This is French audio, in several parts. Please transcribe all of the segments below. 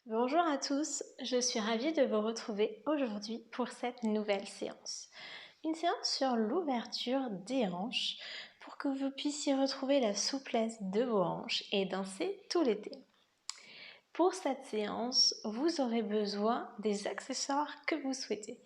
Bonjour à tous, je suis ravie de vous retrouver aujourd'hui pour cette nouvelle séance. Une séance sur l'ouverture des hanches pour que vous puissiez retrouver la souplesse de vos hanches et danser tout l'été. Pour cette séance, vous aurez besoin des accessoires que vous souhaitez.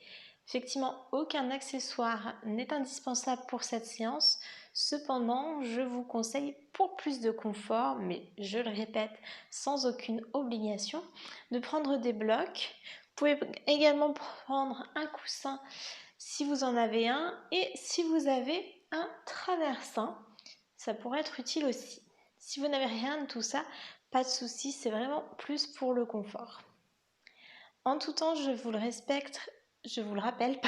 Effectivement, aucun accessoire n'est indispensable pour cette séance. Cependant, je vous conseille pour plus de confort, mais je le répète, sans aucune obligation, de prendre des blocs. Vous pouvez également prendre un coussin si vous en avez un et si vous avez un traversin, ça pourrait être utile aussi. Si vous n'avez rien de tout ça, pas de souci, c'est vraiment plus pour le confort. En tout temps, je vous le rappelle,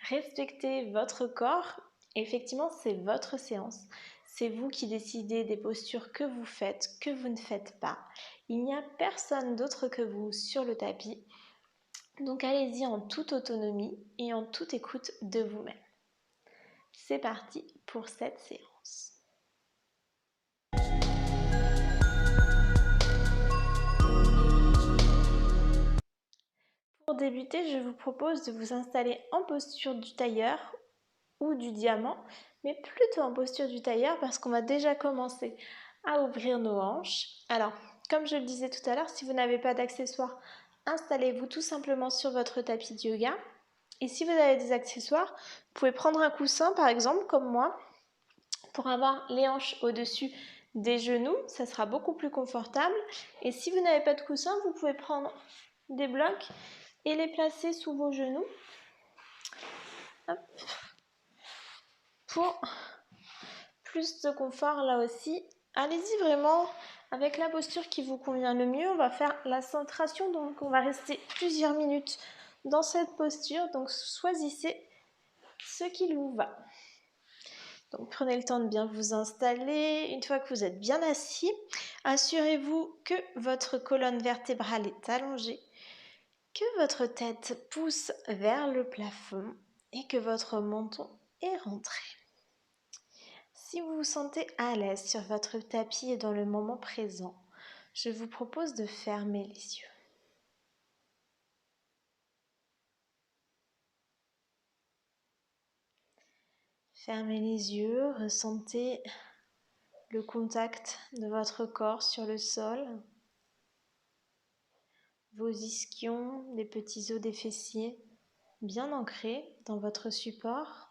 respectez votre corps. Effectivement, c'est votre séance. C'est vous qui décidez des postures que vous faites, que vous ne faites pas. Il n'y a personne d'autre que vous sur le tapis. Donc allez-y en toute autonomie et en toute écoute de vous-même. C'est parti pour cette séance. Pour débuter, je vous propose de vous installer en posture du tailleur ou du diamant, mais plutôt en posture du tailleur parce qu'on va déjà commencer à ouvrir nos hanches. Alors, comme je le disais tout à l'heure, si vous n'avez pas d'accessoires, installez-vous tout simplement sur votre tapis de yoga. Et si vous avez des accessoires, vous pouvez prendre un coussin par exemple, comme moi, pour avoir les hanches au-dessus des genoux, ça sera beaucoup plus confortable. Et si vous n'avez pas de coussin, vous pouvez prendre des blocs et les placer sous vos genoux. Hop. Pour plus de confort là aussi, allez-y vraiment avec la posture qui vous convient le mieux. On va faire la centration, donc on va rester plusieurs minutes dans cette posture. Donc choisissez ce qui vous va. Donc prenez le temps de bien vous installer. Une fois que vous êtes bien assis, assurez-vous que votre colonne vertébrale est allongée, que votre tête pousse vers le plafond et que votre menton est rentré. Si vous vous sentez à l'aise sur votre tapis et dans le moment présent, je vous propose de fermer les yeux. Fermez les yeux, ressentez le contact de votre corps sur le sol, vos ischions, les petits os des fessiers bien ancrés dans votre support.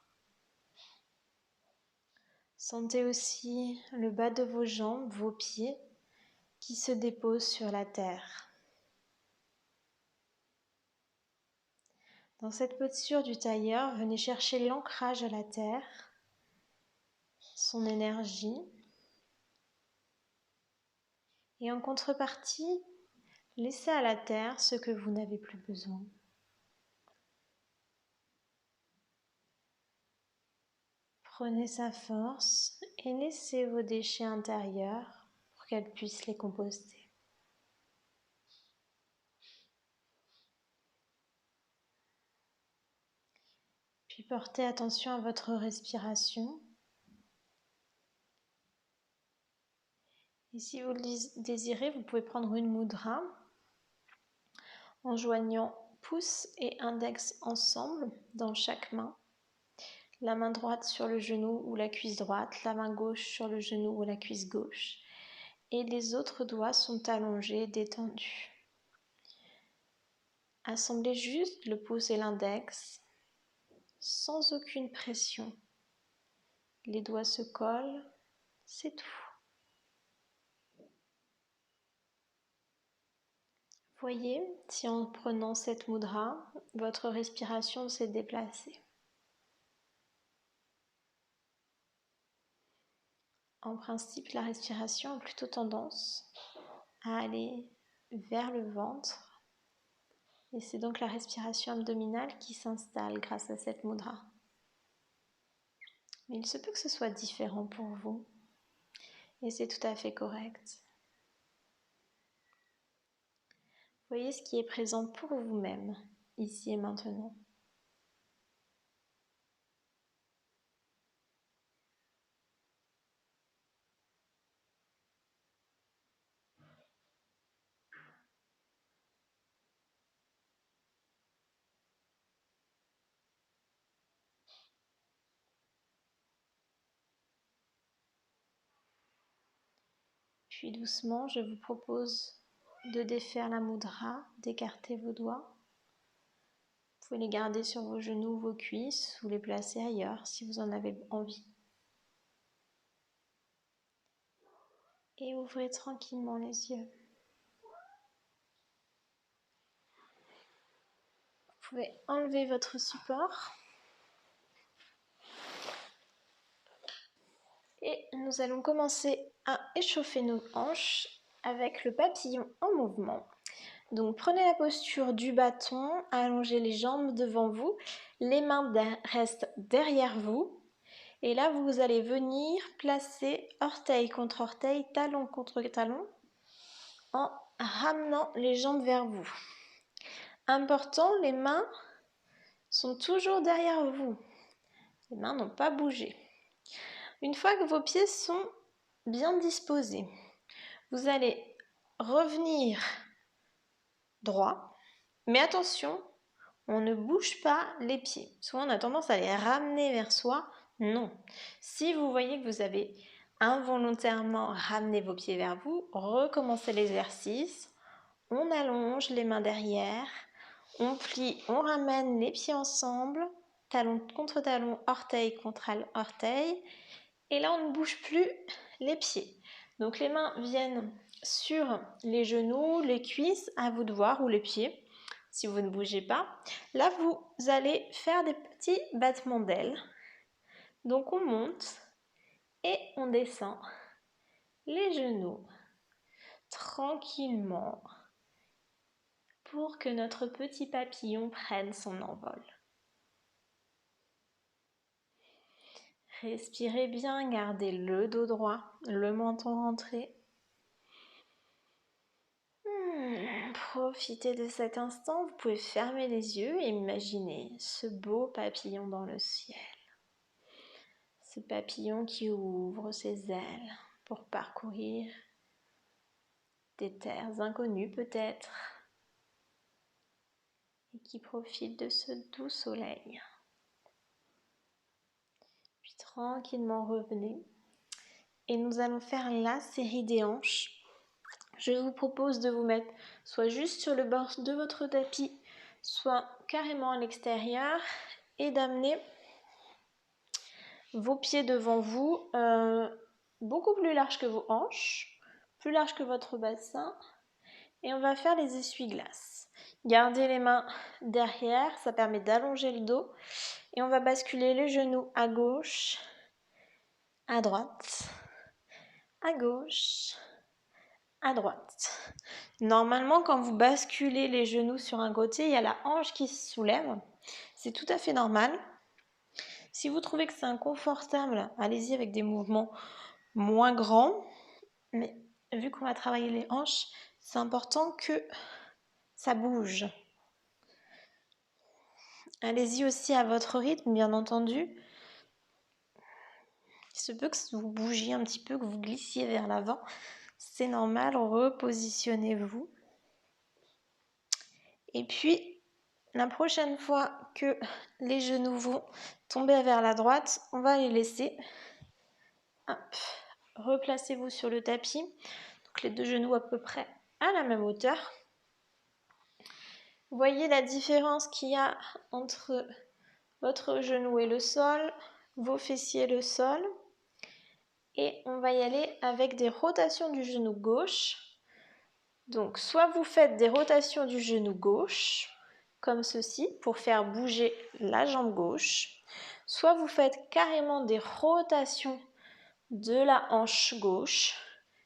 Sentez aussi le bas de vos jambes, vos pieds qui se déposent sur la terre. Dans cette posture du tailleur, venez chercher l'ancrage à la terre, son énergie. Et en contrepartie, laissez à la terre ce que vous n'avez plus besoin. Prenez sa force et laissez vos déchets intérieurs pour qu'elle puisse les composter. Puis portez attention à votre respiration. Et si vous le désirez, vous pouvez prendre une mudra en joignant pouce et index ensemble dans chaque main. La main droite sur le genou ou la cuisse droite, la main gauche sur le genou ou la cuisse gauche. Et les autres doigts sont allongés, détendus. Assemblez juste le pouce et l'index, sans aucune pression. Les doigts se collent, c'est tout. Voyez si en prenant cette mudra, votre respiration s'est déplacée. En principe, la respiration a plutôt tendance à aller vers le ventre. Et c'est donc la respiration abdominale qui s'installe grâce à cette mudra. Mais il se peut que ce soit différent pour vous. Et c'est tout à fait correct. Voyez ce qui est présent pour vous-même, ici et maintenant. Puis doucement, je vous propose de défaire la mudra, d'écarter vos doigts. Vous pouvez les garder sur vos genoux, vos cuisses ou les placer ailleurs si vous en avez envie. Et ouvrez tranquillement les yeux. Vous pouvez enlever votre support. Et nous allons commencer à échauffer nos hanches avec le papillon en mouvement. Donc prenez la posture du bâton, allongez les jambes devant vous, les mains restent derrière vous. Et là, vous allez venir placer orteil contre orteil, talon contre talon, en ramenant les jambes vers vous. Important, les mains sont toujours derrière vous. Les mains n'ont pas bougé. Une fois que vos pieds sont bien disposés, vous allez revenir droit, mais attention, on ne bouge pas les pieds. Souvent, on a tendance à les ramener vers soi. Non. Si vous voyez que vous avez involontairement ramené vos pieds vers vous, recommencez l'exercice. On allonge les mains derrière, on plie, on ramène les pieds ensemble, talon contre talon, orteil contre orteil. Et là, on ne bouge plus les pieds. Donc les mains viennent sur les genoux, les cuisses, à vous de voir, ou les pieds, si vous ne bougez pas. Là, vous allez faire des petits battements d'ailes. Donc on monte et on descend les genoux tranquillement pour que notre petit papillon prenne son envol. Respirez bien, gardez le dos droit, le menton rentré. Profitez de cet instant, vous pouvez fermer les yeux et imaginer ce beau papillon dans le ciel. Ce papillon qui ouvre ses ailes pour parcourir des terres inconnues peut-être et qui profite de ce doux soleil. Puis tranquillement revenez et nous allons faire la série des hanches. Je vous propose de vous mettre soit juste sur le bord de votre tapis, soit carrément à l'extérieur et d'amener vos pieds devant vous, beaucoup plus large que vos hanches, plus large que votre bassin. Et on va faire les essuie-glaces. Gardez les mains derrière, ça permet d'allonger le dos. Et on va basculer les genoux à gauche, à droite, à gauche, à droite. Normalement, quand vous basculez les genoux sur un côté, il y a la hanche qui se soulève. C'est tout à fait normal. Si vous trouvez que c'est inconfortable, allez-y avec des mouvements moins grands. Mais vu qu'on va travailler les hanches, c'est important que ça bouge. Allez-y aussi à votre rythme, bien entendu. Il se peut que vous bougiez un petit peu, que vous glissiez vers l'avant. C'est normal, repositionnez-vous. Et puis, la prochaine fois que les genoux vont tomber vers la droite, on va les laisser. Hop. Replacez-vous sur le tapis. Donc les deux genoux à peu près à la même hauteur. Voyez la différence qu'il y a entre votre genou et le sol, vos fessiers et le sol. Et on va y aller avec des rotations du genou gauche. Donc soit vous faites des rotations du genou gauche, comme ceci, pour faire bouger la jambe gauche. Soit vous faites carrément des rotations de la hanche gauche,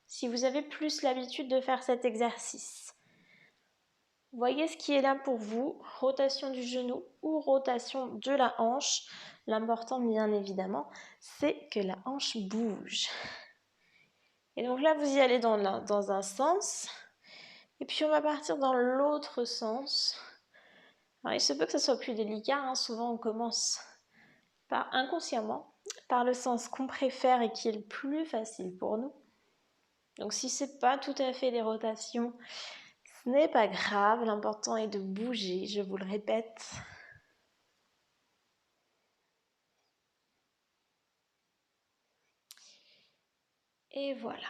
si vous avez plus l'habitude de faire cet exercice. Voyez ce qui est là pour vous, rotation du genou ou rotation de la hanche. L'important, bien évidemment, c'est que la hanche bouge. Et donc là, vous y allez dans un sens. Et puis, on va partir dans l'autre sens. Alors, il se peut que ça soit plus délicat. Hein. Souvent, on commence inconsciemment par le sens qu'on préfère et qui est le plus facile pour nous. Donc, si ce n'est pas tout à fait les rotations, ce n'est pas grave. L'important est de bouger, je vous le répète. Et voilà.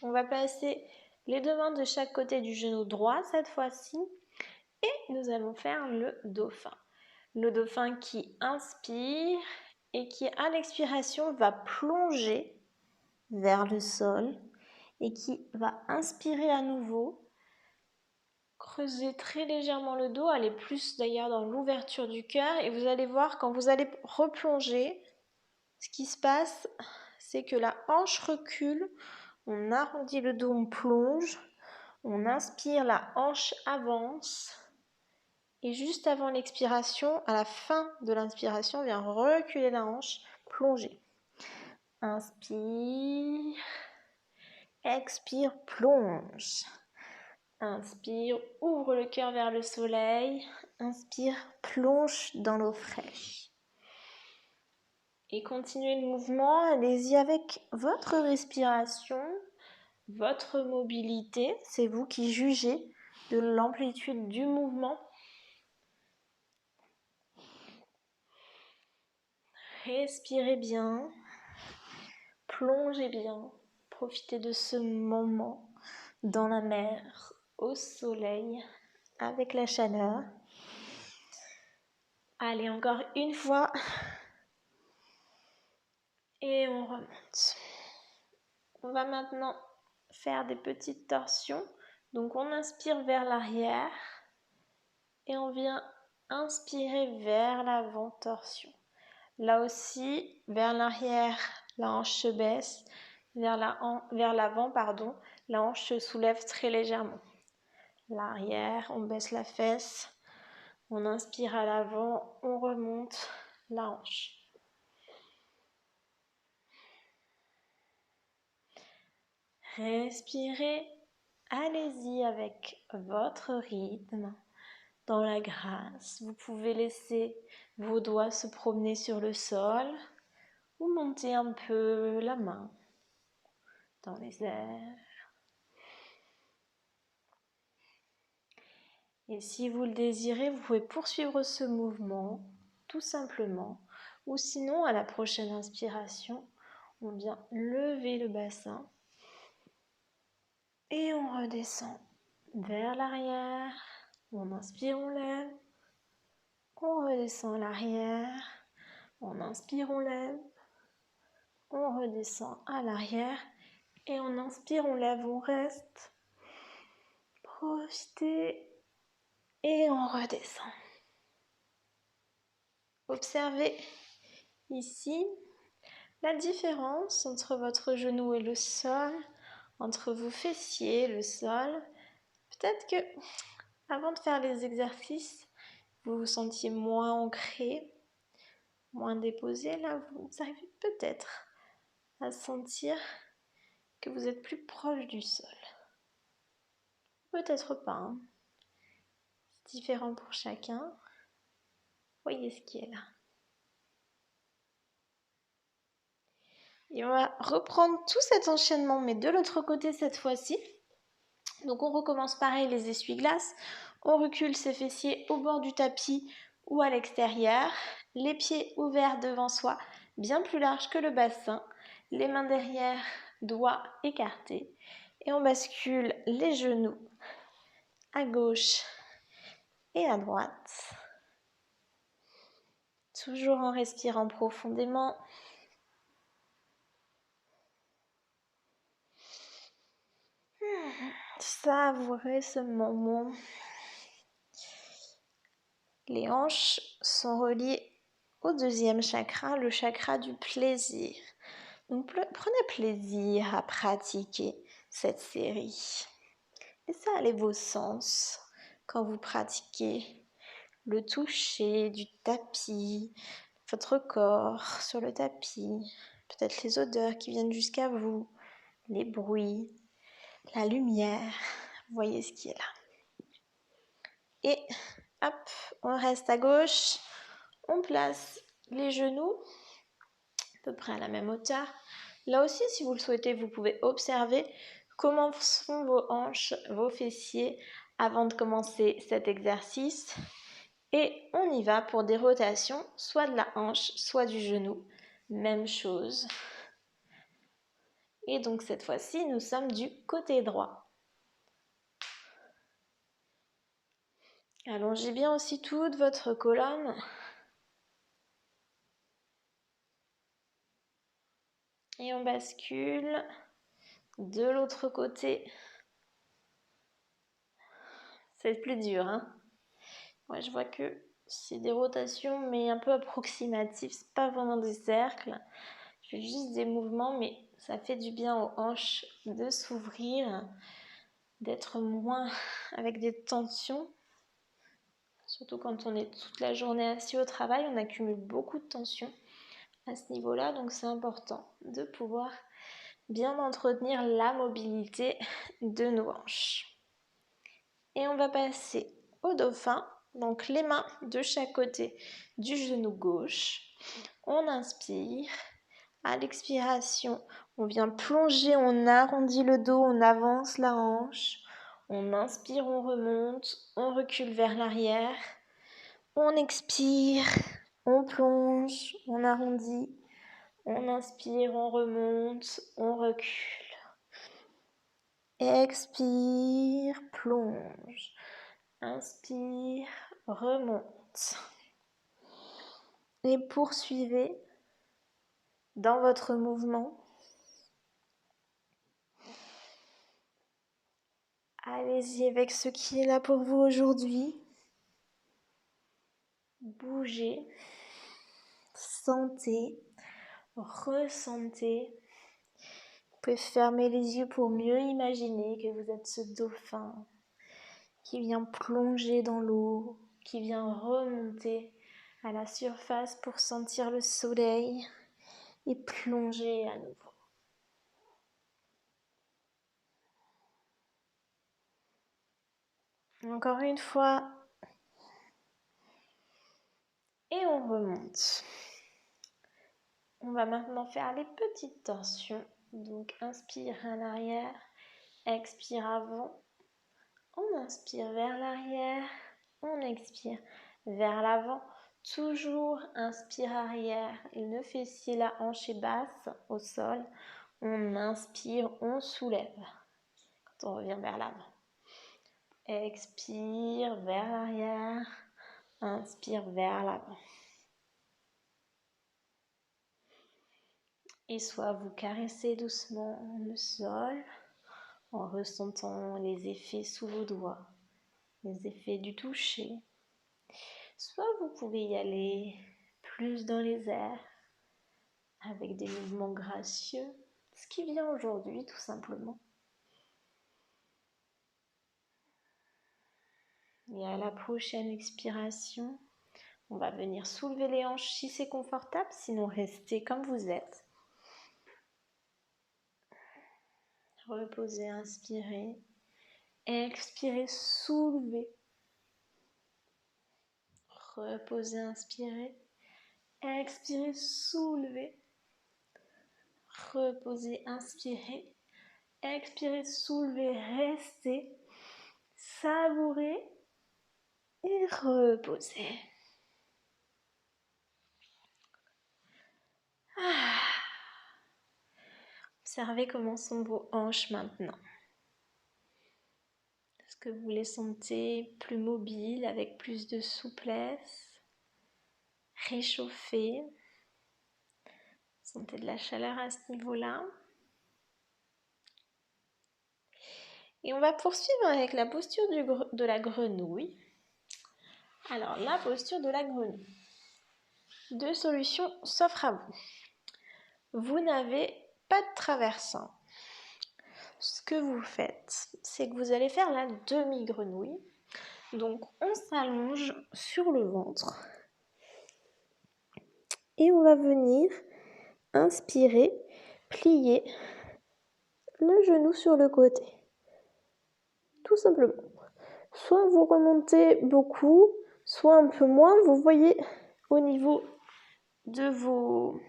On va placer les deux mains de chaque côté du genou droit cette fois-ci et nous allons faire le dauphin. Le dauphin qui inspire et qui à l'expiration va plonger vers le sol et qui va inspirer à nouveau, creuser très légèrement le dos, aller plus d'ailleurs dans l'ouverture du cœur et vous allez voir quand vous allez replonger, ce qui se passe c'est que la hanche recule, on arrondit le dos, on plonge, on inspire, la hanche avance et juste avant l'expiration, à la fin de l'inspiration, on vient reculer la hanche, plonger. Inspire, expire, plonge. Inspire, ouvre le cœur vers le soleil. Inspire, plonge dans l'eau fraîche. Et continuez le mouvement, allez-y avec votre respiration, votre mobilité. C'est vous qui jugez de l'amplitude du mouvement. Respirez bien, plongez bien, profitez de ce moment dans la mer, au soleil, avec la chaleur. Allez, encore une fois. Et on remonte. On va maintenant faire des petites torsions. Donc on inspire vers l'arrière et on vient inspirer vers l'avant, torsion. Là aussi, vers l'arrière, la hanche se baisse. Vers l'avant, la hanche se soulève très légèrement. L'arrière, on baisse la fesse. On inspire à l'avant, on remonte la hanche. Respirez, allez-y avec votre rythme, dans la grâce. Vous pouvez laisser vos doigts se promener sur le sol ou monter un peu la main dans les airs. Et si vous le désirez, vous pouvez poursuivre ce mouvement tout simplement. Ou sinon, à la prochaine inspiration, on vient lever le bassin et on redescend vers l'arrière. On inspire, on lève. On redescend à l'arrière. On inspire, on lève. On redescend à l'arrière. Et on inspire, on lève, on reste. Profitez. Et on redescend. Observez ici la différence entre votre genou et le sol, entre vos fessiers et le sol. Peut-être que avant de faire les exercices, vous vous sentiez moins ancré, moins déposé. Là, vous arrivez peut-être à sentir que vous êtes plus proche du sol. Peut-être pas. Hein. C'est différent pour chacun. Voyez ce qui est là. Et on va reprendre tout cet enchaînement, mais de l'autre côté cette fois-ci. Donc on recommence pareil, les essuie-glaces. On recule ses fessiers au bord du tapis ou à l'extérieur. Les pieds ouverts devant soi, bien plus larges que le bassin. Les mains derrière, doigts écartés. Et on bascule les genoux à gauche et à droite. Toujours en respirant profondément. Savourez ce moment. Les hanches sont reliées au deuxième chakra, le chakra du plaisir. Donc prenez plaisir à pratiquer cette série. Laissez aller vos sens quand vous pratiquez le toucher du tapis, votre corps sur le tapis, peut-être les odeurs qui viennent jusqu'à vous, les bruits, la lumière. Voyez ce qui est là. Et hop, on reste à gauche, on place les genoux à peu près à la même hauteur. Là aussi, si vous le souhaitez, vous pouvez observer comment sont vos hanches, vos fessiers avant de commencer cet exercice. Et on y va pour des rotations, soit de la hanche, soit du genou. Même chose. Et donc cette fois-ci, nous sommes du côté droit. Allongez bien aussi toute votre colonne. Et on bascule de l'autre côté. C'est plus dur, hein? Ouais, je vois que c'est des rotations, mais un peu approximatives. C'est pas vraiment des cercles. Je fais juste des mouvements, mais ça fait du bien aux hanches de s'ouvrir, d'être moins avec des tensions. Surtout quand on est toute la journée assis au travail, on accumule beaucoup de tensions à ce niveau-là. Donc c'est important de pouvoir bien entretenir la mobilité de nos hanches. Et on va passer au dauphin. Donc les mains de chaque côté du genou gauche. On inspire. À l'expiration, on vient plonger, on arrondit le dos, on avance la hanche. On inspire, on remonte, on recule vers l'arrière. On expire, on plonge, on arrondit. On inspire, on remonte, on recule. Expire, plonge. Inspire, remonte. Et poursuivez dans votre mouvement. Allez-y avec ce qui est là pour vous aujourd'hui. Bougez, sentez, ressentez. Vous pouvez fermer les yeux pour mieux imaginer que vous êtes ce dauphin qui vient plonger dans l'eau, qui vient remonter à la surface pour sentir le soleil et plonger à nouveau. Encore une fois. Et on remonte. On va maintenant faire les petites torsions. Donc inspire à l'arrière, expire avant. On inspire vers l'arrière, on expire vers l'avant. Toujours inspire arrière, le fessier, la hanche est basse au sol. On inspire, on soulève quand on revient vers l'avant. Expire vers l'arrière, inspire vers l'avant. Et soit vous caressez doucement le sol en ressentant les effets sous vos doigts, les effets du toucher. Soit vous pouvez y aller plus dans les airs avec des mouvements gracieux, ce qui vient aujourd'hui tout simplement. Et à la prochaine expiration, on va venir soulever les hanches si c'est confortable, sinon restez comme vous êtes. Reposez, inspirez. Expirez, soulevez. Reposez, inspirez. Expirez, soulevez. Reposez, inspirez. Expirez, soulevez, restez. Savourez et reposez. Observez comment sont vos hanches maintenant. Est-ce que vous les sentez plus mobiles, avec plus de souplesse, réchauffées? Sentez de la chaleur à ce niveau-là. Et on va poursuivre avec la posture de la grenouille. Alors, la posture de la grenouille. Deux solutions s'offrent à vous. Vous n'avez pas de traversin. Ce que vous faites, c'est que vous allez faire la demi-grenouille. Donc, on s'allonge sur le ventre. Et on va venir inspirer, plier le genou sur le côté. Tout simplement. Soit vous remontez beaucoup, soit un peu moins. Vous voyez au niveau de vos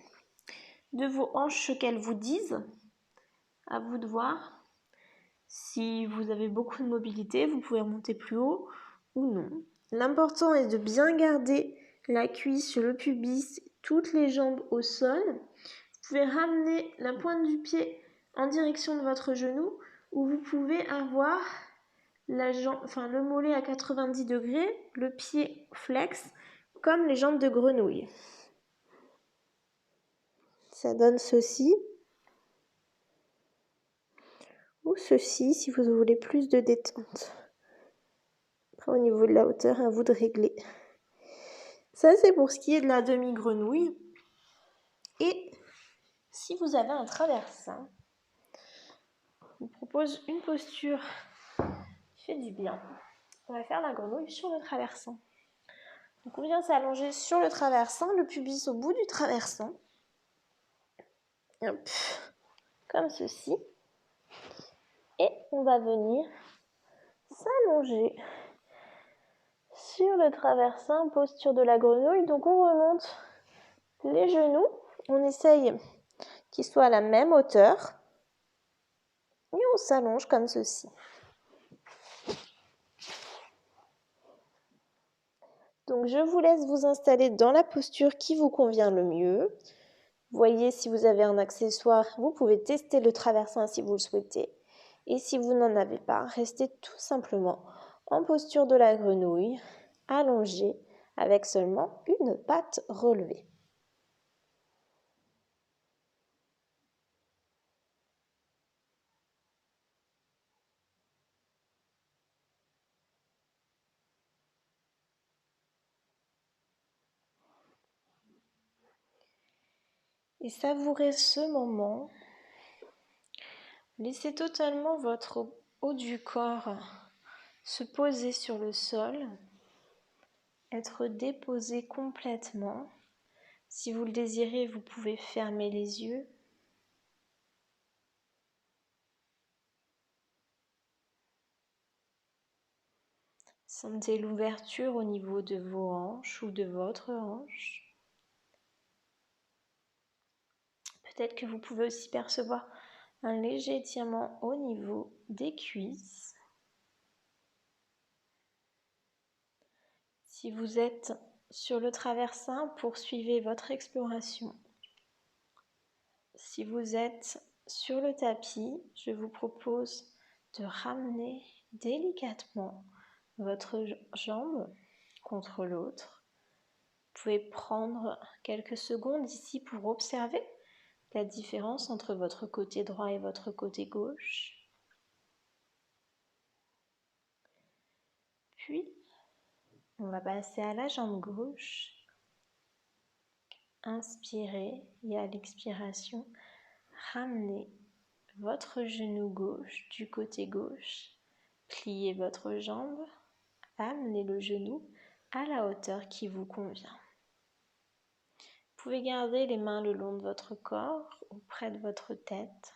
hanches ce qu'elles vous disent. À vous de voir. Si vous avez beaucoup de mobilité, vous pouvez remonter plus haut ou non. L'important est de bien garder la cuisse, le pubis, toutes les jambes au sol. Vous pouvez ramener la pointe du pied en direction de votre genou, où vous pouvez avoir le mollet à 90 degrés, le pied flex, comme les jambes de grenouille. Ça donne ceci. Ou ceci, si vous voulez plus de détente. Après, au niveau de la hauteur, à vous de régler. Ça, c'est pour ce qui est de la demi-grenouille. Et si vous avez un traversin, je vous propose une posture qui fait du bien. On va faire la grenouille sur le traversin. Donc on vient s'allonger sur le traversin, le pubis au bout du traversin. Hop, comme ceci. Et on va venir s'allonger sur le traversin, posture de la grenouille. Donc on remonte les genoux. On essaye qu'ils soient à la même hauteur. Et on s'allonge comme ceci. Donc je vous laisse vous installer dans la posture qui vous convient le mieux. Voyez si vous avez un accessoire, vous pouvez tester le traversin si vous le souhaitez. Et si vous n'en avez pas, restez tout simplement en posture de la grenouille, allongé avec seulement une patte relevée. Et savourez ce moment. Laissez totalement votre haut du corps se poser sur le sol, être déposé complètement. Si vous le désirez, vous pouvez fermer les yeux. Sentez l'ouverture au niveau de vos hanches ou de votre hanche. Peut-être que vous pouvez aussi percevoir un léger étirement au niveau des cuisses. Si vous êtes sur le traversin, poursuivez votre exploration. Si vous êtes sur le tapis, je vous propose de ramener délicatement votre jambe contre l'autre. Vous pouvez prendre quelques secondes ici pour observer la différence entre votre côté droit et votre côté gauche. Puis, on va passer à la jambe gauche. Inspirez et à l'expiration, ramenez votre genou gauche du côté gauche. Pliez votre jambe, amenez le genou à la hauteur qui vous convient. Vous pouvez garder les mains le long de votre corps ou près de votre tête.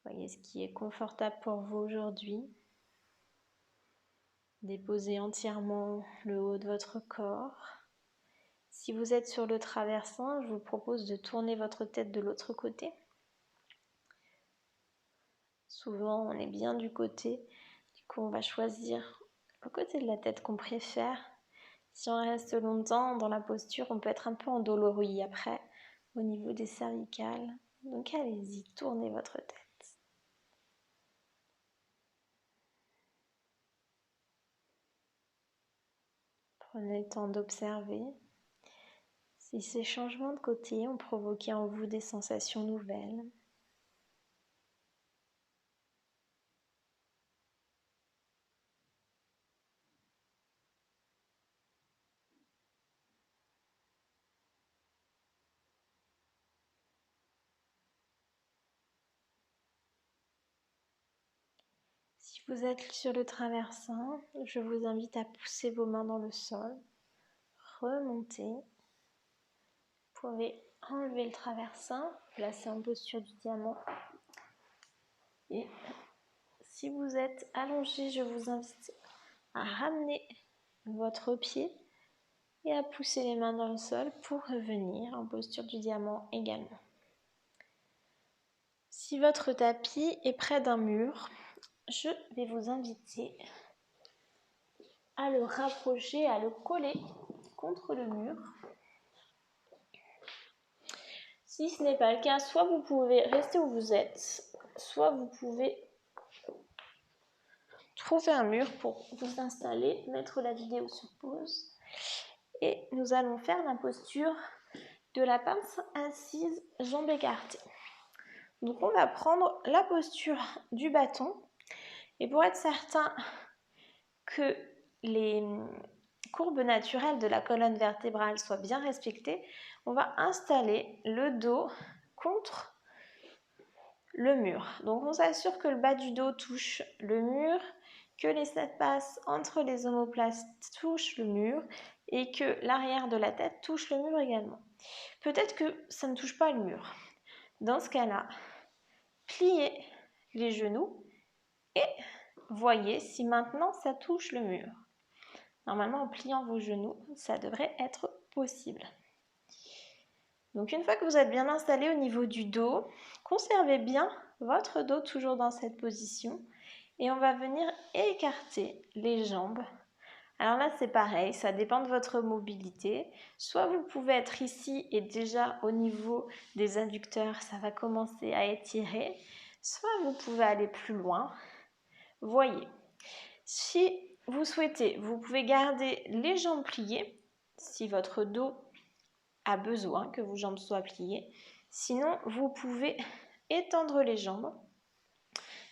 Voyez ce qui est confortable pour vous aujourd'hui. Déposez entièrement le haut de votre corps. Si vous êtes sur le traversin, je vous propose de tourner votre tête de l'autre côté. Souvent, on est bien du côté. Du coup, on va choisir le côté de la tête qu'on préfère. Si on reste longtemps dans la posture, on peut être un peu endolori après au niveau des cervicales. Donc allez-y, tournez votre tête. Prenez le temps d'observer si ces changements de côté ont provoqué en vous des sensations nouvelles. Si vous êtes sur le traversin, je vous invite à pousser vos mains dans le sol, remonter. Vous pouvez enlever le traversin, placer en posture du diamant. Et si vous êtes allongé, je vous invite à ramener votre pied et à pousser les mains dans le sol pour revenir en posture du diamant également. Si votre tapis est près d'un mur, je vais vous inviter à le rapprocher, à le coller contre le mur. Si ce n'est pas le cas, soit vous pouvez rester où vous êtes, soit vous pouvez trouver un mur pour vous installer, mettre la vidéo sur pause. Et nous allons faire la posture de la pince assise, jambes écartées. Donc on va prendre la posture du bâton. Et pour être certain que les courbes naturelles de la colonne vertébrale soient bien respectées, on va installer le dos contre le mur. Donc on s'assure que le bas du dos touche le mur, que les 7 pattes entre les omoplates touchent le mur et que l'arrière de la tête touche le mur également. Peut-être que ça ne touche pas le mur. Dans ce cas-là, pliez les genoux et voyez si maintenant ça touche le mur. Normalement, en pliant vos genoux, ça devrait être possible. Donc une fois que vous êtes bien installé au niveau du dos, conservez bien votre dos toujours dans cette position et on va venir écarter les jambes. Alors là c'est pareil, ça dépend de votre mobilité. Soit vous pouvez être ici et déjà au niveau des adducteurs ça va commencer à étirer, soit vous pouvez aller plus loin. Voyez, si vous souhaitez, vous pouvez garder les jambes pliées si votre dos a besoin que vos jambes soient pliées. Sinon, vous pouvez étendre les jambes.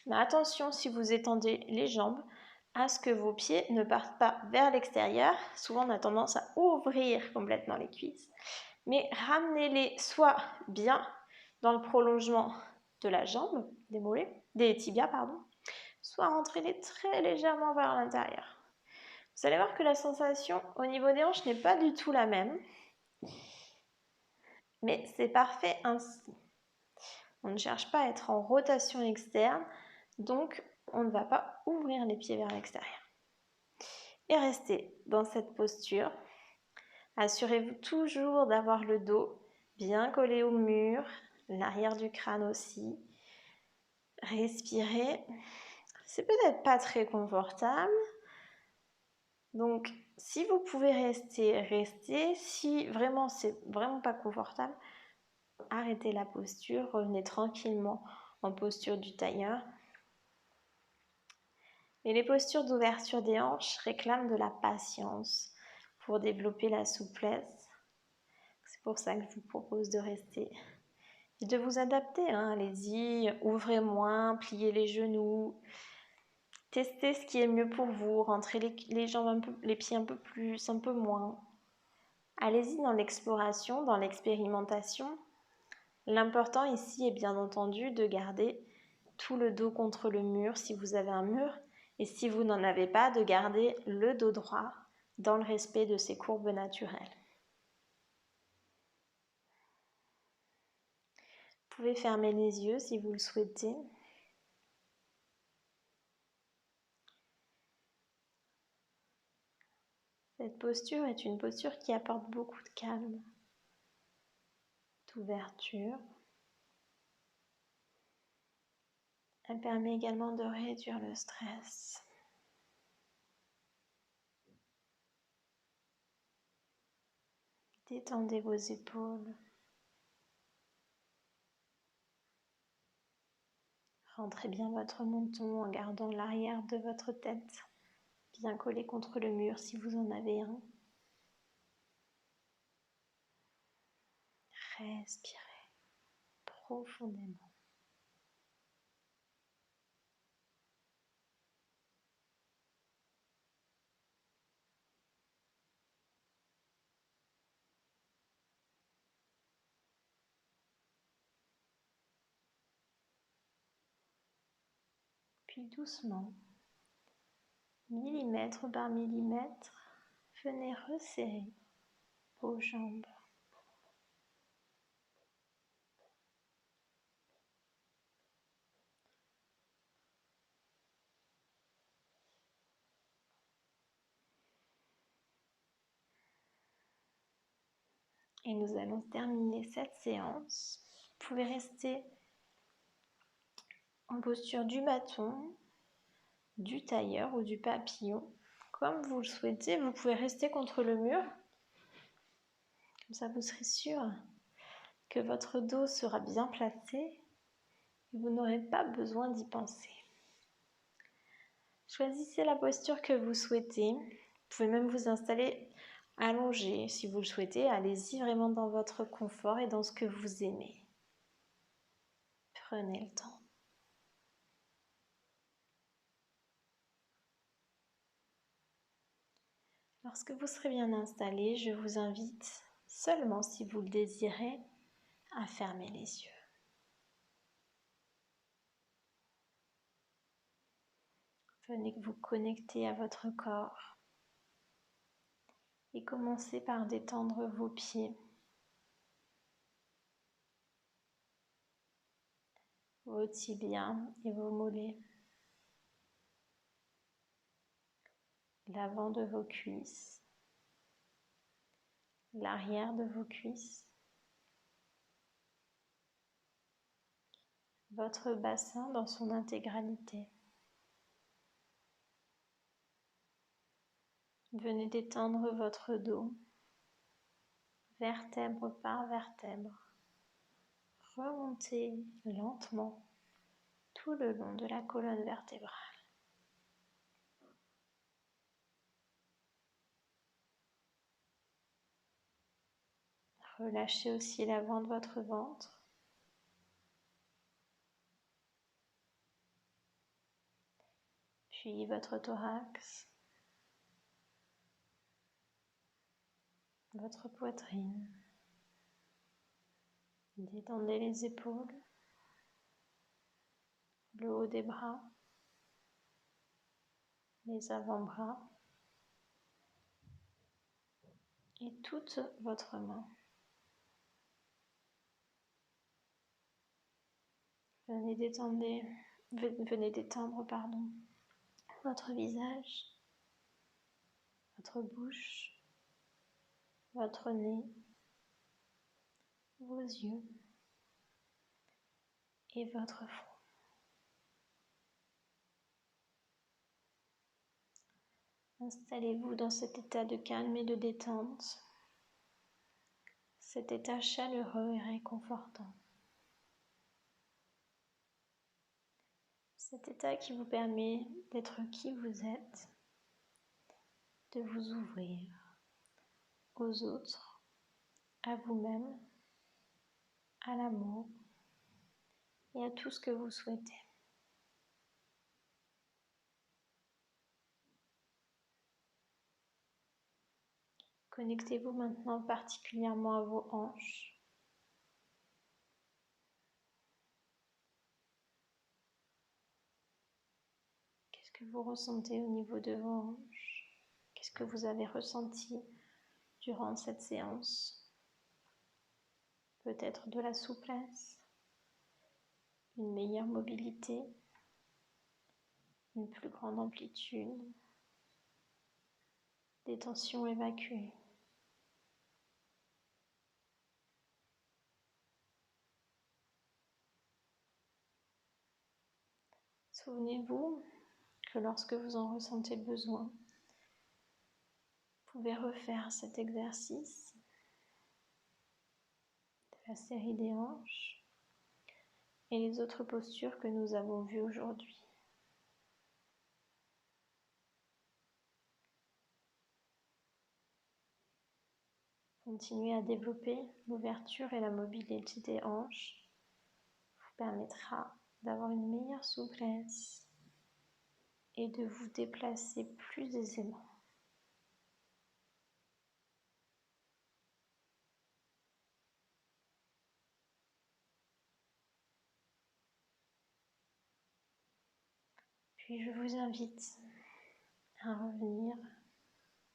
Mais attention, si vous étendez les jambes, à ce que vos pieds ne partent pas vers l'extérieur. Souvent, on a tendance à ouvrir complètement les cuisses. Mais ramenez-les soit bien dans le prolongement de la jambe, des mollets, des tibias, pardon, soit rentrez-les très légèrement vers l'intérieur. Vous allez voir que la sensation au niveau des hanches n'est pas du tout la même. Mais c'est parfait ainsi. On ne cherche pas à être en rotation externe, donc on ne va pas ouvrir les pieds vers l'extérieur. Et restez dans cette posture. Assurez-vous toujours d'avoir le dos bien collé au mur, l'arrière du crâne aussi. Respirez. C'est peut-être pas très confortable. Donc, si vous pouvez rester, restez. Si vraiment c'est vraiment pas confortable, arrêtez la posture, revenez tranquillement en posture du tailleur. Et les postures d'ouverture des hanches réclament de la patience pour développer la souplesse. C'est pour ça que je vous propose de rester et de vous adapter. Allez-y, ouvrez moins, pliez les genoux. Testez ce qui est mieux pour vous, rentrez les jambes un peu, les pieds un peu plus, un peu moins. Allez-y dans l'exploration, dans l'expérimentation. L'important ici est bien entendu de garder tout le dos contre le mur si vous avez un mur et si vous n'en avez pas, de garder le dos droit dans le respect de ses courbes naturelles. Vous pouvez fermer les yeux si vous le souhaitez. Cette posture est une posture qui apporte beaucoup de calme, d'ouverture. Elle permet également de réduire le stress. Détendez vos épaules. Rentrez bien votre menton en gardant l'arrière de votre tête bien collé contre le mur si vous en avez un. Respirez profondément. Puis doucement, millimètre par millimètre, venez resserrer vos jambes. Et nous allons terminer cette séance. Vous pouvez rester en posture du bâton, du tailleur ou du papillon, comme vous le souhaitez. Vous pouvez rester contre le mur, comme ça vous serez sûr que votre dos sera bien placé et vous n'aurez pas besoin d'y penser. Choisissez la posture que vous souhaitez. Vous pouvez même vous installer allongé si vous le souhaitez. Allez-y vraiment dans votre confort et dans ce que vous aimez. Prenez le temps. Lorsque vous serez bien installé, je vous invite, seulement si vous le désirez, à fermer les yeux. Venez vous connecter à votre corps et commencez par détendre vos pieds, vos tibias et vos mollets, l'avant de vos cuisses, l'arrière de vos cuisses, votre bassin dans son intégralité. Venez détendre votre dos, vertèbre par vertèbre. Remontez lentement tout le long de la colonne vertébrale. Relâchez aussi l'avant de votre ventre. Puis votre thorax, votre poitrine. Détendez les épaules, le haut des bras, les avant-bras et toute votre main. Venez détendre, votre visage, votre bouche, votre nez, vos yeux et votre front. Installez-vous dans cet état de calme et de détente, cet état chaleureux et réconfortant. Cet état qui vous permet d'être qui vous êtes, de vous ouvrir aux autres, à vous-même, à l'amour et à tout ce que vous souhaitez. Connectez-vous maintenant particulièrement à vos hanches. Qu'est-ce que vous ressentez au niveau de vos hanches? Qu'est-ce que vous avez ressenti durant cette séance? Peut-être de la souplesse, une meilleure mobilité, une plus grande amplitude, des tensions évacuées. Souvenez-vous que lorsque vous en ressentez le besoin, vous pouvez refaire cet exercice de la série des hanches et les autres postures que nous avons vues aujourd'hui. Continuez à développer l'ouverture et la mobilité des hanches vous permettra d'avoir une meilleure souplesse et de vous déplacer plus aisément. Puis je vous invite à revenir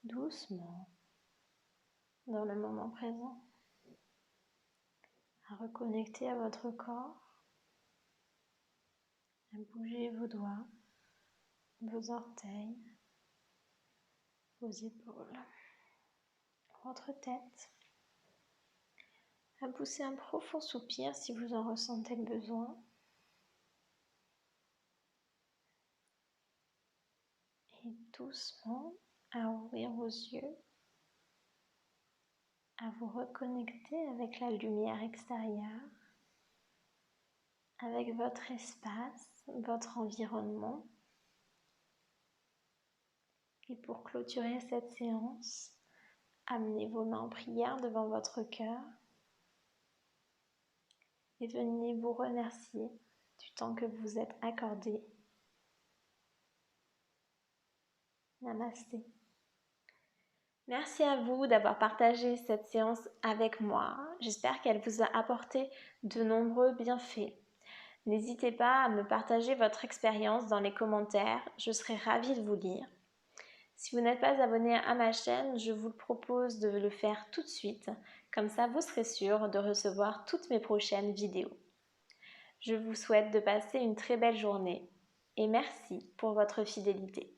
doucement dans le moment présent, à reconnecter à votre corps, à bouger vos doigts, vos orteils, vos épaules, votre tête, à pousser un profond soupir si vous en ressentez le besoin. Et doucement à ouvrir vos yeux à vous reconnecter avec la lumière extérieure, avec votre espace, votre environnement. Et pour clôturer cette séance, amenez vos mains en prière devant votre cœur et venez vous remercier du temps que vous êtes accordé. Namasté. Merci à vous d'avoir partagé cette séance avec moi. J'espère qu'elle vous a apporté de nombreux bienfaits. N'hésitez pas à me partager votre expérience dans les commentaires, je serai ravie de vous lire. Si vous n'êtes pas abonné à ma chaîne, je vous propose de le faire tout de suite, comme ça vous serez sûr de recevoir toutes mes prochaines vidéos. Je vous souhaite de passer une très belle journée et merci pour votre fidélité.